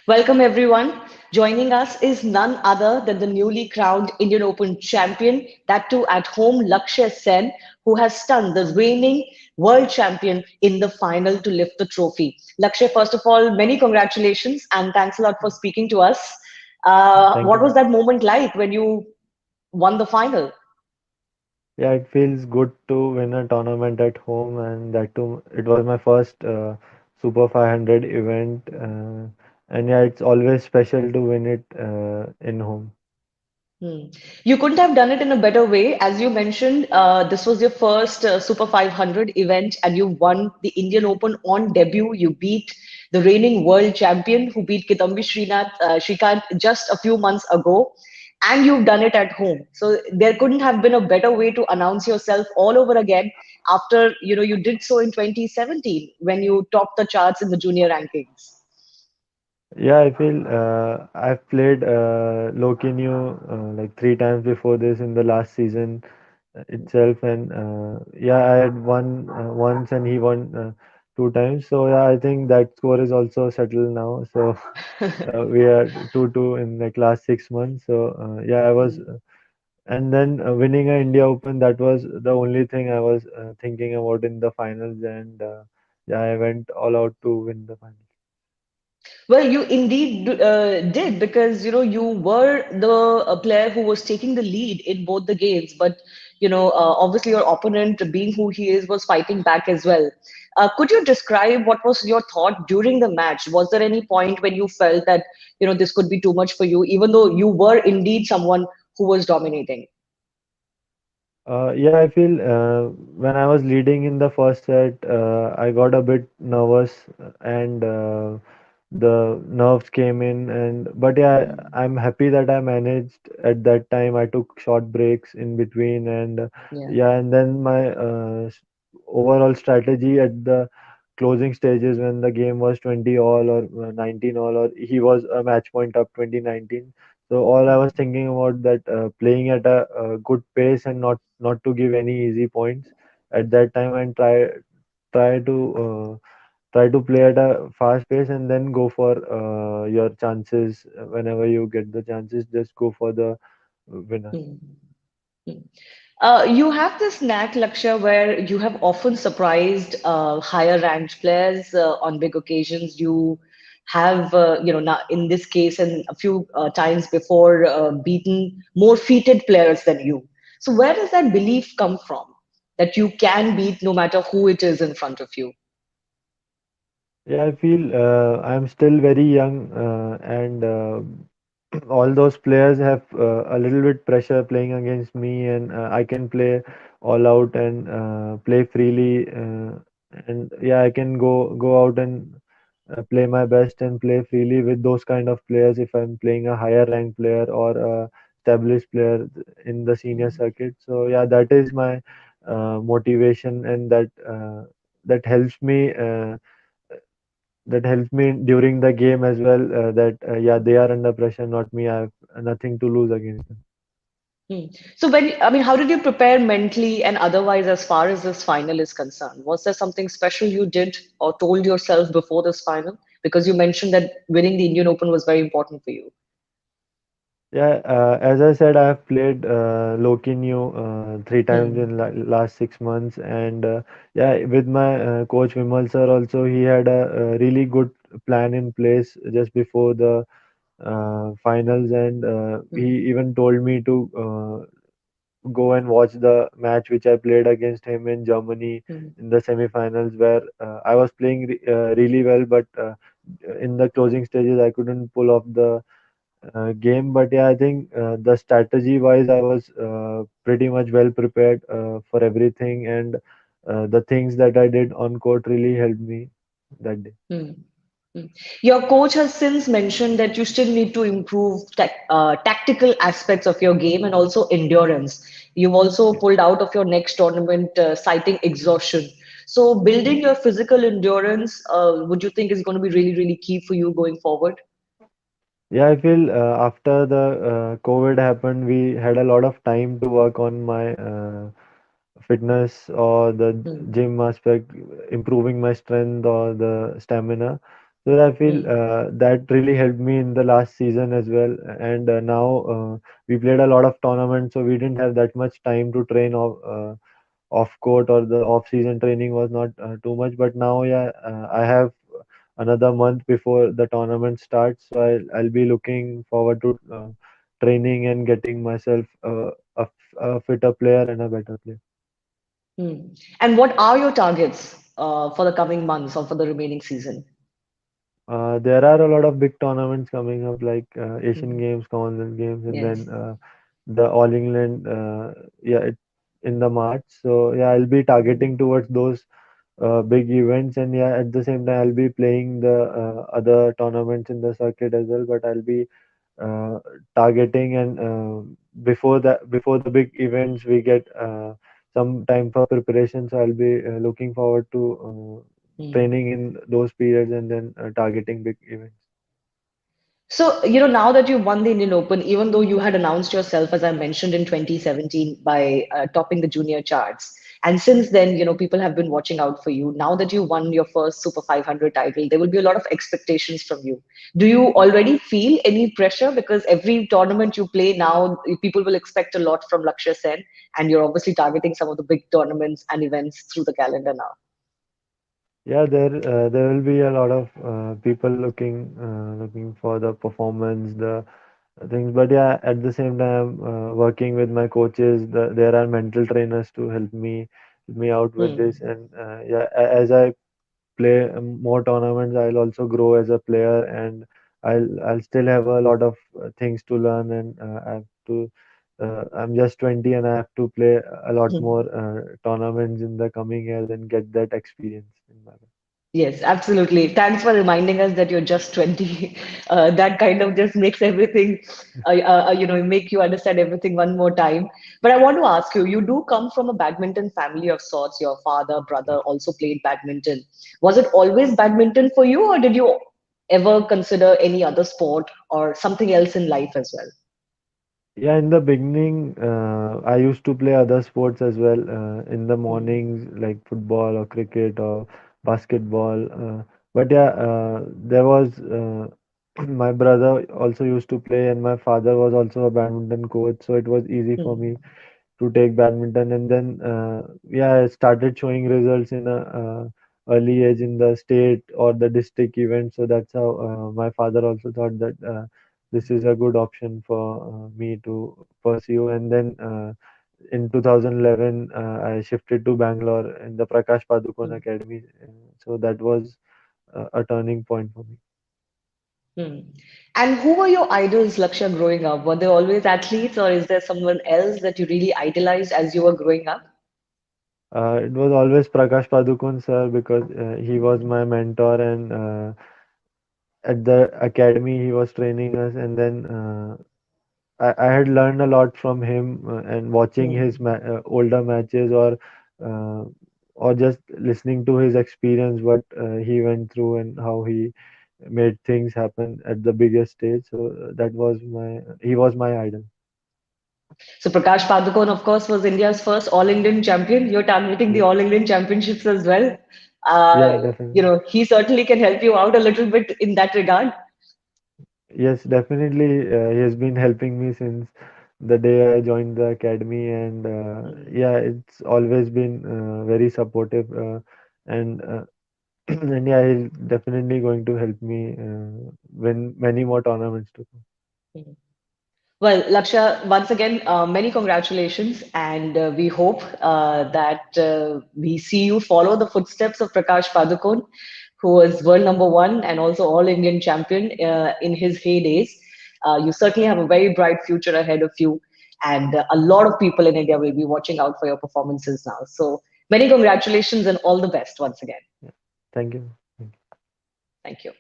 Welcome, everyone. Joining us is none other than the newly crowned Indian Open champion, that too at home, Lakshya Sen, who has stunned the reigning world champion in the final to lift the trophy. Lakshya, first of all, many congratulations and thanks a lot for speaking to us. Thank What was you. that moment like when you won the final? Yeah, it feels good to win a tournament at home, and that too, it was my first Super 500 event, and yeah, it's always special to win it in home. Hmm. You couldn't have done it in a better way. As you mentioned, this was your first Super 500 event, and you won the Indian Open on debut. You beat the reigning world champion who beat Shrikant just a few months ago, and you've done it at home. So there couldn't have been a better way to announce yourself all over again after you did so in 2017 when you topped the charts in the junior rankings. Yeah, I feel I've played Lokinu like three times before this in the last season itself, and yeah, I had won once, and he won two times. So yeah, I think that score is also settled now. So we are 2-2 in like last 6 months. So yeah, I was, and then winning a India Open. That was the only thing I was thinking about in the finals, and yeah, I went all out to win the finals. Well, you indeed did because you were the player who was taking the lead in both the games, but obviously your opponent, being who he is, was fighting back as well. Could you describe what was your thought during the match? Was there any point when you felt that this could be too much for you, even though you were indeed someone who was dominating? Yeah, I feel when I was leading in the first set, I got a bit nervous, and the nerves came in. And but yeah, Mm. I'm happy that I managed at that time. I took short breaks in between, and Yeah. yeah, and then my overall strategy at the closing stages when the game was 20 all or 19 all, or he was a match point up 2019. So all I was thinking about that playing at a good pace and not to give any easy points at that time, and try to try to play at a fast pace, and then go for your chances whenever you get the chances. Just go for the winner. Mm. Mm. You have this knack, Lakshya, where you have often surprised higher ranked players on big occasions. You have, now in this case and a few times before, beaten more feated players than you. So where does that belief come from that you can beat no matter who it is in front of you? Yeah, I feel I'm still very young, and all those players have a little bit pressure playing against me, and I can play all out and play freely, and yeah, I can go out and play my best and play freely with those kind of players if I'm playing a higher ranked player or a established player in the senior circuit. So yeah, that is my motivation, and that helps me. That helps me during the game as well, that yeah, they are under pressure, not me. I have nothing to lose against them. Hmm. So I mean, how did you prepare mentally and otherwise as far as this final is concerned? Was there something special you did or told yourself before this final? Because you mentioned that winning the Indian Open was very important for you. Yeah, as I said, I have played Lokinu three times Hmm. in last 6 months, and yeah, with my coach Vimal sir also, he had a really good plan in place just before the finals, and he Hmm. even told me to go and watch the match which I played against him in Germany Hmm. in the semifinals, where I was playing really well, but in the closing stages I couldn't pull off the game. But yeah, I think the strategy wise, I was pretty much well prepared for everything, and the things that I did on court really helped me that day. Hmm. Hmm. Your coach has since mentioned that you still need to improve tactical aspects of your game and also endurance. You've also pulled out of your next tournament citing exhaustion. So, building your physical endurance, would you think is going to be really, really key for you going forward? Yeah, I feel after the COVID happened, we had a lot of time to work on my fitness or the Hmm. gym aspect, improving my strength or the stamina. So I feel Hmm. that really helped me in the last season as well. And now we played a lot of tournaments, so we didn't have that much time to train off court, or the off season training was not too much. But now, yeah, I have another month before the tournament starts, so I'll be looking forward to training and getting myself a fitter player and a better player. Hmm. And what are your targets for the coming months or for the remaining season? There are a lot of big tournaments coming up, like Asian Mhm. Games, Commonwealth Games, and then Yes. the All England, yeah, in the March. So yeah, I'll be targeting Hmm. towards those big events, and yeah, at the same time, I'll be playing the other tournaments in the circuit as well. But I'll be uh, targeting, and before the big events, we get some time for preparation. So I'll be looking forward to Hmm. training in those periods, and then targeting big events. So, now that you won the Indian Open, even though you had announced yourself, as I mentioned in 2017, by topping the junior charts, and since then, people have been watching out for you. Now that you won your first Super 500 title, there will be a lot of expectations from you. Do you already feel any pressure? Because every tournament you play now, people will expect a lot from Lakshya Sen, and you're obviously targeting some of the big tournaments and events through the calendar now. Yeah, there will be a lot of people looking for the performance, the things. But yeah, at the same time, working with my coaches, there are mental trainers to help me out with this. Hmm. And yeah, as I play more tournaments, I'll also grow as a player, and I'll still have a lot of things to learn, and I have to. I'm just 20, and I have to play a lot more tournaments in the coming years and get that experience in my life. Yes, absolutely. Thanks for reminding us that you're just 20. That kind of just makes everything, make you understand everything one more time. But I want to ask you, you do come from a badminton family of sorts. Your father, brother also played badminton. Was it always badminton for you, or did you ever consider any other sport or something else in life as well? Yeah, in the beginning, I used to play other sports as well in the Hmm. mornings, like football or cricket or basketball. But yeah, there was my brother also used to play, and my father was also a badminton coach, so it was easy for me Hmm. to take badminton. And then yeah, I started showing results in a early age in the state or the district event. So that's how my father also thought that this is a good option for me to pursue. And then in 2011 I shifted to Bangalore in the Prakash Padukone Hmm. Academy. So that was a turning point for me. Hmm. And who were your idols, Lakshya, growing up? Were they always athletes, or is there someone else that you really idolized as you were growing up? It was always Prakash Padukone sir, because he was Hmm. my mentor, and at the academy he was training us. And then I had learned a lot from him, and watching his Hmm. older matches, uh, or just listening to his experience, what he went through and how he made things happen at the biggest stage. So that was he was my idol. So Prakash Padukone, of course, was India's first All Indian champion. You're targeting the Yeah, All Indian championships as well. yeah, definitely. He certainly can help you out a little bit in that regard. Yes, definitely. He has been helping me since the day I joined the academy, and Hmm. yeah, it's always been very supportive, and and yeah, he's definitely going to help me win many more tournaments to come. Hmm. Well, Laksha, once again, many congratulations, and we hope that we see you follow the footsteps of Prakash Padukone, who was world number one and also All Indian champion in his heydays. You certainly have a very bright future ahead of you, and a lot of people in India will be watching out for your performances now. So, many congratulations and all the best once again. Yeah. Thank you. Thank you.